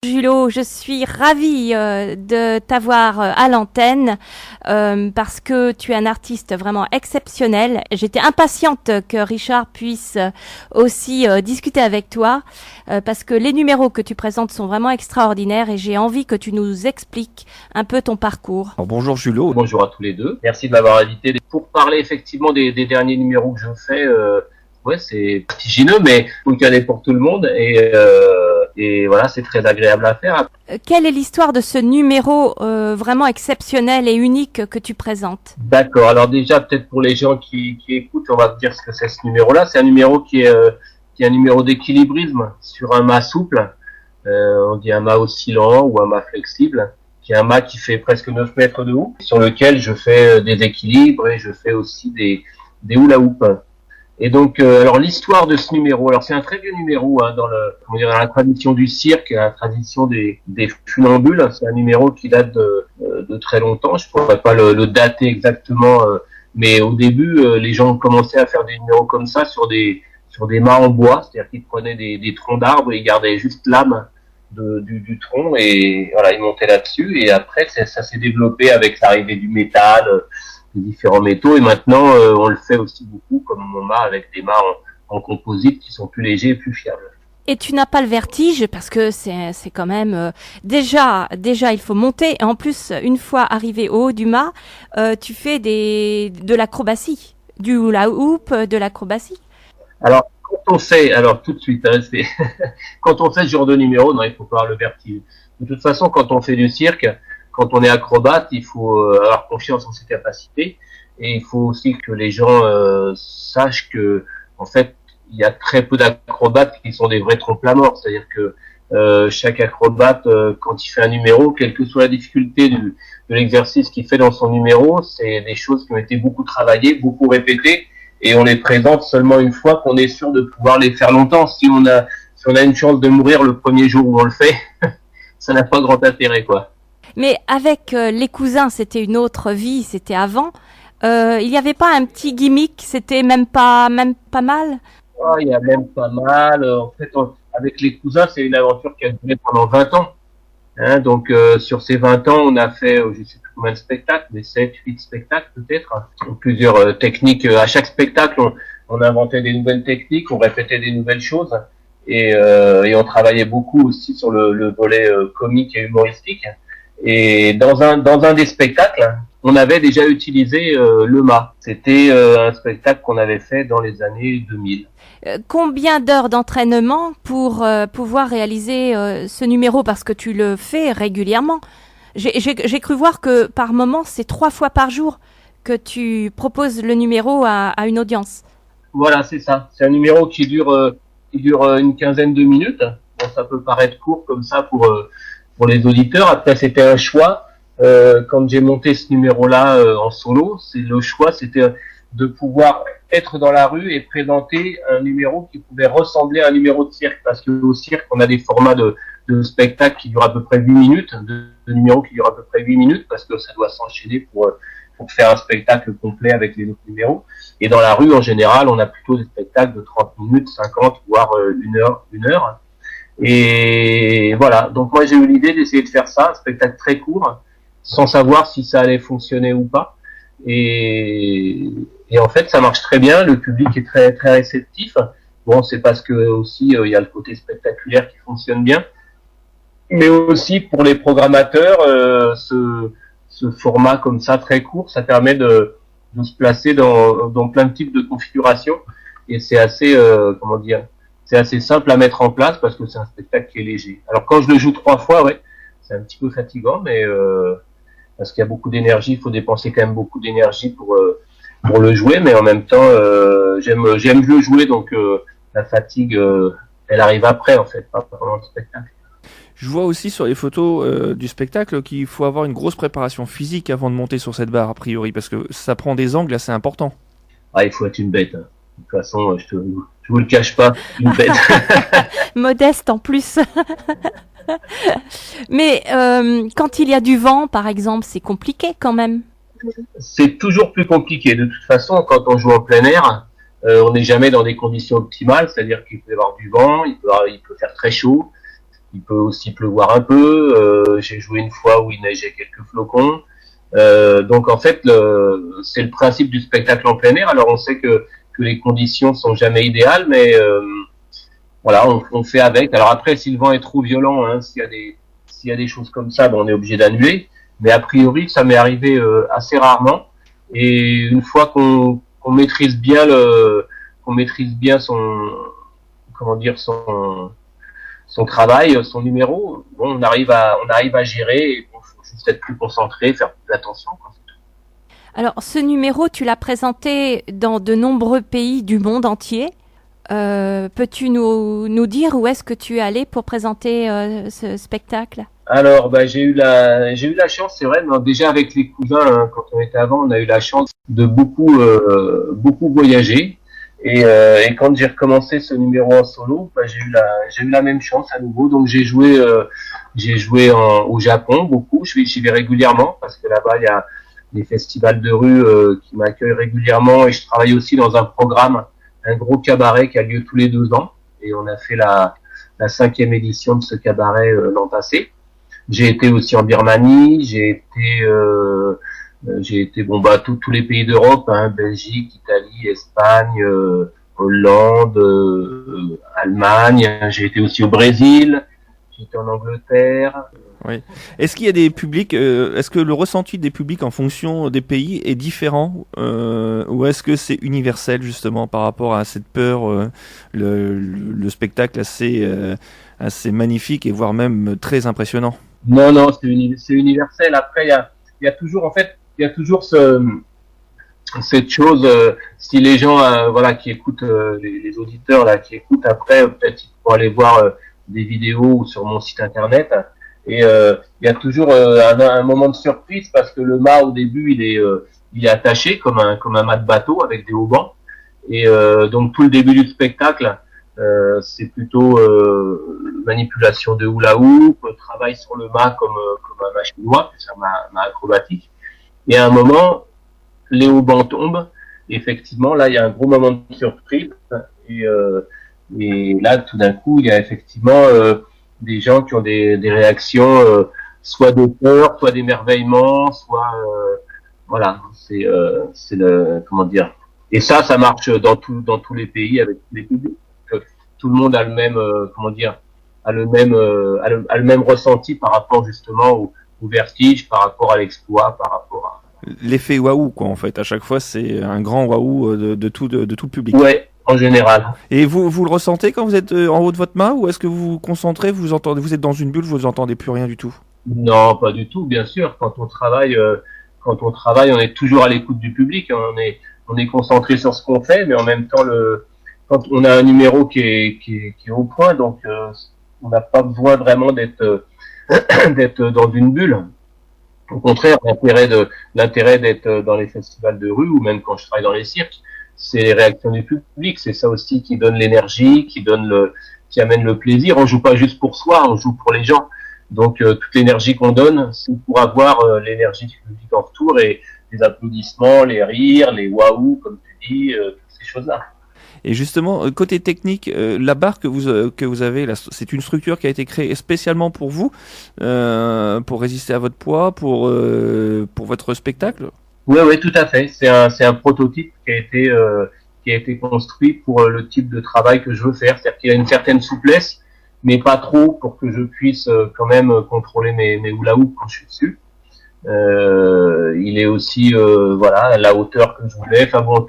Julot, je suis ravie de t'avoir à l'antenne parce que tu es un artiste vraiment exceptionnel. J'étais impatiente que Richard puisse aussi discuter avec toi parce que les numéros que tu présentes sont vraiment extraordinaires et j'ai envie que tu nous expliques un peu ton parcours. Alors, bonjour Julot. Bonjour à tous les deux. Merci de m'avoir invité pour parler effectivement des derniers numéros que je fais. Ouais, c'est vertigineux, mais il y en a pour tout le monde et voilà, c'est très agréable à faire. Quelle est l'histoire de ce numéro vraiment exceptionnel et unique que tu présentes? D'accord. Alors déjà, peut-être pour les gens qui écoutent, on va dire ce que c'est ce numéro-là. C'est un numéro qui est un numéro d'équilibrisme sur un mât souple. On dit un mât oscillant ou un mât flexible, qui est un mât qui fait presque 9 mètres de haut, sur lequel je fais des équilibres et je fais aussi des hula hoop. Et donc, alors l'histoire de ce numéro, alors c'est un très vieux numéro dans dans la tradition du cirque, la tradition des funambules. C'est un numéro qui date de très longtemps. Je pourrais pas le dater exactement, mais au début, les gens ont commencé à faire des numéros comme ça sur des mâts en bois, c'est-à-dire qu'ils prenaient des troncs d'arbres et ils gardaient juste l'âme du tronc et voilà, ils montaient là-dessus. Et après, ça s'est développé avec l'arrivée du métal, de différents métaux, et maintenant on le fait aussi beaucoup comme mon mât avec des mâts en composite qui sont plus légers et plus fiables. Et tu n'as pas le vertige parce que c'est quand même déjà il faut monter et en plus une fois arrivé au haut du mât, tu fais de l'acrobatie, du hula hoop, de l'acrobatie. Alors tout de suite, quand on fait ce genre de numéro, non, il faut pas avoir le vertige. De toute façon, quand on fait du cirque, quand on est acrobate, il faut avoir confiance en ses capacités et il faut aussi que les gens sachent que, en fait, il y a très peu d'acrobates qui sont des vrais trompe-la-mort. C'est-à-dire que chaque acrobate, quand il fait un numéro, quelle que soit la difficulté de l'exercice qu'il fait dans son numéro, c'est des choses qui ont été beaucoup travaillées, beaucoup répétées, et on les présente seulement une fois qu'on est sûr de pouvoir les faire longtemps. Si on a une chance de mourir le premier jour où on le fait, ça n'a pas grand intérêt, quoi. Mais avec les cousins, c'était une autre vie, c'était avant. Il n'y avait pas un petit gimmick, c'était même pas mal. Oh, il y a même pas mal. En fait, avec les cousins, c'est une aventure qui a duré pendant 20 ans. Donc, sur ces 20 ans, on a fait, je sais plus combien de spectacles, mais 7, 8 spectacles peut-être. Plusieurs techniques. À chaque spectacle, on inventait des nouvelles techniques, on répétait des nouvelles choses. Et on travaillait beaucoup aussi sur le volet comique et humoristique. Et dans un des spectacles, on avait déjà utilisé le mât. C'était un spectacle qu'on avait fait dans les années 2000. Combien d'heures d'entraînement pour pouvoir réaliser ce numéro parce que tu le fais régulièrement? J'ai cru voir que par moment, c'est 3 fois par jour que tu proposes le numéro à une audience. Voilà, c'est ça. C'est un numéro qui dure une quinzaine de minutes. Bon, ça peut paraître court comme ça pour les auditeurs. Après, c'était un choix. Quand j'ai monté ce numéro-là en solo, le choix, c'était de pouvoir être dans la rue et présenter un numéro qui pouvait ressembler à un numéro de cirque. Parce que au cirque, on a des formats de spectacles qui durent à peu près 8 minutes, de numéros qui durent à peu près 8 minutes, parce que ça doit s'enchaîner pour faire un spectacle complet avec les autres numéros. Et dans la rue, en général, on a plutôt des spectacles de 30 minutes, 50, voire une heure. Et voilà. Donc moi, j'ai eu l'idée d'essayer de faire ça, un spectacle très court, sans savoir si ça allait fonctionner ou pas. Et en fait, ça marche très bien. Le public est très, très réceptif. Bon, c'est parce que aussi, il y a le côté spectaculaire qui fonctionne bien. Mais aussi, pour les programmateurs, ce format comme ça, très court, ça permet de se placer dans plein de types de configurations. Et c'est assez, c'est assez simple à mettre en place parce que c'est un spectacle qui est léger. Alors, quand je le joue 3 fois, ouais, c'est un petit peu fatigant, mais parce qu'il y a beaucoup d'énergie, il faut dépenser quand même beaucoup d'énergie pour le jouer, mais en même temps, j'aime le jouer, donc la fatigue, elle arrive après, en fait, pas pendant le spectacle. Je vois aussi sur les photos du spectacle qu'il faut avoir une grosse préparation physique avant de monter sur cette barre, a priori, parce que ça prend des angles assez importants. Ah, il faut être une bête. De toute façon, je vous le cache pas, une bête. Modeste en plus. Mais quand il y a du vent, par exemple, c'est compliqué quand même. C'est toujours plus compliqué. De toute façon, quand on joue en plein air, on n'est jamais dans des conditions optimales, c'est-à-dire qu'il peut y avoir du vent, il peut faire très chaud. il peut aussi pleuvoir un peu. J'ai joué une fois où il neigeait quelques flocons. Donc en fait, c'est le principe du spectacle en plein air. Alors on sait que les conditions sont jamais idéales, mais voilà, on fait avec. Alors après, si le vent est trop violent, hein, s'il y a des choses comme ça, ben, on est obligé d'annuler. Mais a priori, ça m'est arrivé assez rarement. Et une fois qu'on maîtrise bien son comment dire son travail, son numéro, bon, on arrive à gérer. Et bon, faut juste être plus concentré, faire plus attention, quoi. Alors, ce numéro, tu l'as présenté dans de nombreux pays du monde entier. Peux-tu nous dire où est-ce que tu es allé pour présenter ce spectacle? Alors, bah, j'ai eu la chance, c'est vrai, mais déjà avec les cousins, hein, quand on était avant, on a eu la chance de beaucoup voyager. Et quand j'ai recommencé ce numéro en solo, bah, j'ai eu la même chance à nouveau. Donc j'ai joué au Japon beaucoup. J'y vais régulièrement parce que là-bas il y a des festivals de rue qui m'accueillent régulièrement, et je travaille aussi dans un gros cabaret qui a lieu tous les 2 ans. Et on a fait la 5e édition de ce cabaret l'an passé. J'ai été aussi en Birmanie, j'ai été bon bah tous les pays d'Europe, hein, Belgique, Italie, Espagne, Hollande, Allemagne. J'ai été aussi au Brésil, j'ai été en Angleterre. Oui. Est-ce qu'il y a des publics, est-ce que le ressenti des publics en fonction des pays est différent, ou est-ce que c'est universel justement par rapport à cette peur, le spectacle assez magnifique et voire même très impressionnant? Non, c'est universel. Après, il y a toujours, en fait, il y a toujours cette chose, si les gens, voilà, qui écoutent, les auditeurs, là, qui écoutent après, peut-être ils pourront aller voir des vidéos ou sur mon site internet. Et il y a toujours un moment de surprise parce que le mât, au début, il est attaché comme un mât de bateau avec des haubans. Et donc, tout le début du spectacle, c'est plutôt manipulation de hula hoop, travail sur le mât comme un mât chinois, c'est un mât acrobatique. Et à un moment, les haubans tombent. Effectivement, là, il y a un gros moment de surprise. Et là, tout d'un coup, il y a effectivement des gens qui ont des réactions, soit de peur, soit d'émerveillement, soit voilà. C'est le comment dire. Et ça marche dans tous les pays avec tous les publics. Tout le monde a le même comment dire, a le même ressenti par rapport justement au vertige, par rapport à l'exploit, par rapport à L'effet waouh, quoi, en fait. À chaque fois, c'est un grand waouh de tout le public. ouais, en général. Et vous le ressentez quand vous êtes en haut de votre mât, ou est-ce que vous vous concentrez, vous êtes dans une bulle, vous entendez plus rien du tout? Non, pas du tout, bien sûr. Quand on travaille, on est toujours à l'écoute du public. On est concentré sur ce qu'on fait, mais en même temps, quand on a un numéro qui est au point, donc on n'a pas besoin vraiment d'être d'être dans une bulle. Au contraire, l'intérêt d'être dans les festivals de rue ou même quand je travaille dans les cirques, c'est les réactions du public. C'est ça aussi qui donne l'énergie, qui amène le plaisir. On joue pas juste pour soi, on joue pour les gens. Donc toute l'énergie qu'on donne, c'est pour avoir l'énergie du public en retour et les applaudissements, les rires, les waouh, comme tu dis, toutes ces choses-là. Et justement, côté technique, la barre que vous avez, là, c'est une structure qui a été créée spécialement pour vous, pour résister à votre poids, pour votre spectacle? Oui, tout à fait. C'est un prototype qui a été construit pour le type de travail que je veux faire. C'est-à-dire qu'il a une certaine souplesse, mais pas trop pour que je puisse quand même contrôler mes hula hoop quand je suis dessus. Il est aussi voilà, à la hauteur que je voulais. Enfin bon,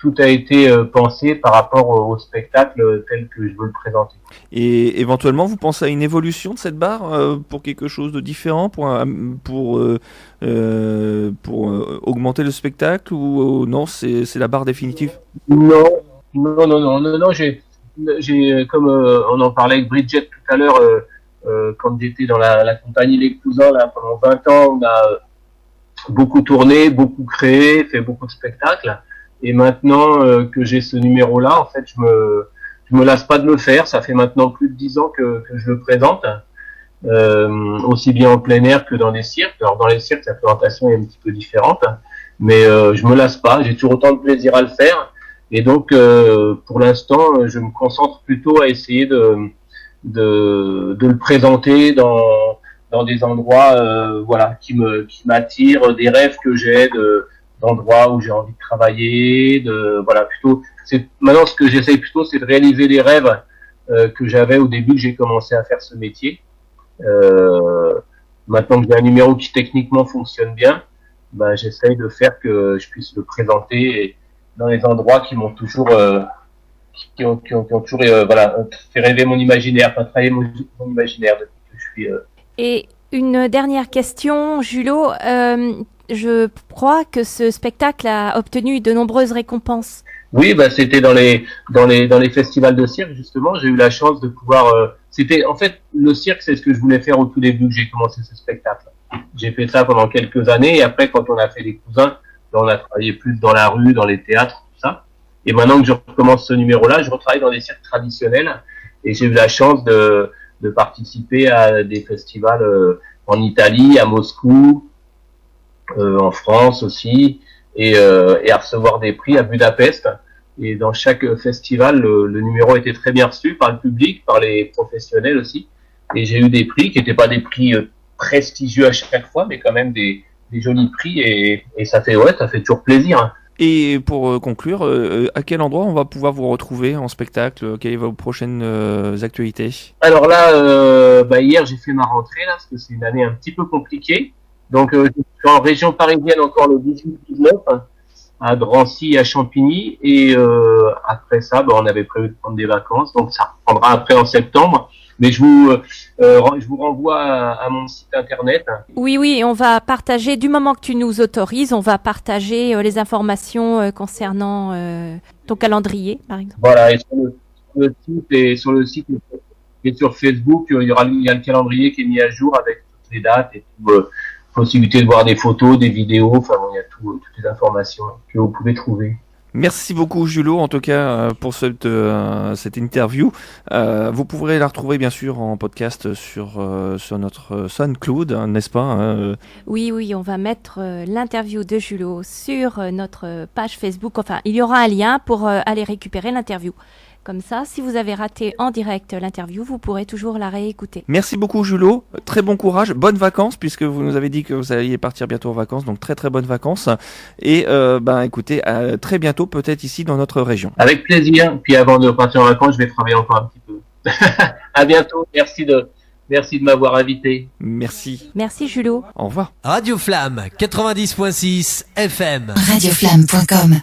tout a été pensé par rapport au spectacle tel que je veux le présenter. Et éventuellement, vous pensez à une évolution de cette barre pour quelque chose de différent, pour augmenter le spectacle, ou non, c'est la barre définitive? Non. J'ai comme on en parlait avec Bridget tout à l'heure, quand j'étais dans la compagnie Les Cousins là pendant 20 ans, on a beaucoup tourné, beaucoup créé, fait beaucoup de spectacles. Et maintenant que j'ai ce numéro-là, en fait, je me lasse pas de le faire. Ça fait maintenant plus de 10 ans que je le présente, aussi bien en plein air que dans les cirques. Alors dans les cirques, la présentation est un petit peu différente, mais je me lasse pas. J'ai toujours autant de plaisir à le faire. Et donc, pour l'instant, je me concentre plutôt à essayer de le présenter dans des endroits voilà qui m'attirent, des rêves que j'ai d'endroits où j'ai envie de travailler, voilà plutôt c'est maintenant ce que j'essaye plutôt c'est de réaliser les rêves que j'avais au début que j'ai commencé à faire ce métier. Maintenant que j'ai un numéro qui techniquement fonctionne bien, ben j'essaye de faire que je puisse le présenter dans les endroits qui m'ont toujours qui ont toujours voilà fait rêver mon imaginaire, enfin travailler mon imaginaire depuis que je suis. Et une dernière question, Julot. Je crois que ce spectacle a obtenu de nombreuses récompenses. Oui, bah c'était dans les festivals de cirque justement. J'ai eu la chance de pouvoir. C'était en fait le cirque, c'est ce que je voulais faire au tout début que j'ai commencé ce spectacle. J'ai fait ça pendant quelques années et après quand on a fait les cousins, on a travaillé plus dans la rue, dans les théâtres, tout ça. Et maintenant que je recommence ce numéro-là, je retravaille dans des cirques traditionnels et j'ai eu la chance de participer à des festivals en Italie, à Moscou, en France aussi, et à recevoir des prix à Budapest. Et dans chaque festival, le numéro était très bien reçu par le public, par les professionnels aussi. Et j'ai eu des prix qui n'étaient pas des prix prestigieux à chaque fois, mais quand même des jolis prix. Et ça fait toujours plaisir. Et pour conclure, à quel endroit on va pouvoir vous retrouver en spectacle? Quelles sont vos prochaines actualités? Alors là, hier j'ai fait ma rentrée là, parce que c'est une année un petit peu compliquée. Donc je suis en région parisienne encore le 18-19 à Drancy, à Champigny, et après ça, on avait prévu de prendre des vacances, donc ça reprendra après en septembre. Mais je vous renvoie à mon site internet. Oui, on va partager, du moment que tu nous autorises, on va partager les informations concernant ton calendrier, par exemple. Voilà, et sur le site et sur Facebook, il y a le calendrier qui est mis à jour avec toutes les dates et tout. Possibilité de voir des photos, des vidéos, enfin il y a toutes les informations que vous pouvez trouver. Merci beaucoup Julot en tout cas pour cette interview. Vous pourrez la retrouver bien sûr en podcast sur notre SoundCloud, n'est-ce pas Oui, on va mettre l'interview de Julot sur notre page Facebook. Enfin, il y aura un lien pour aller récupérer l'interview. Comme ça, si vous avez raté en direct l'interview, vous pourrez toujours la réécouter. Merci beaucoup Julot, très bon courage, bonnes vacances puisque vous nous avez dit que vous alliez partir bientôt en vacances, donc très très bonnes vacances. Et écoutez, à très bientôt peut-être ici dans notre région. Avec plaisir, puis avant de partir en vacances, je vais travailler encore un petit peu. À bientôt, merci de m'avoir invité. Merci. Merci Julot. Au revoir. Radio Flamme 90.6 FM. Radioflamme.com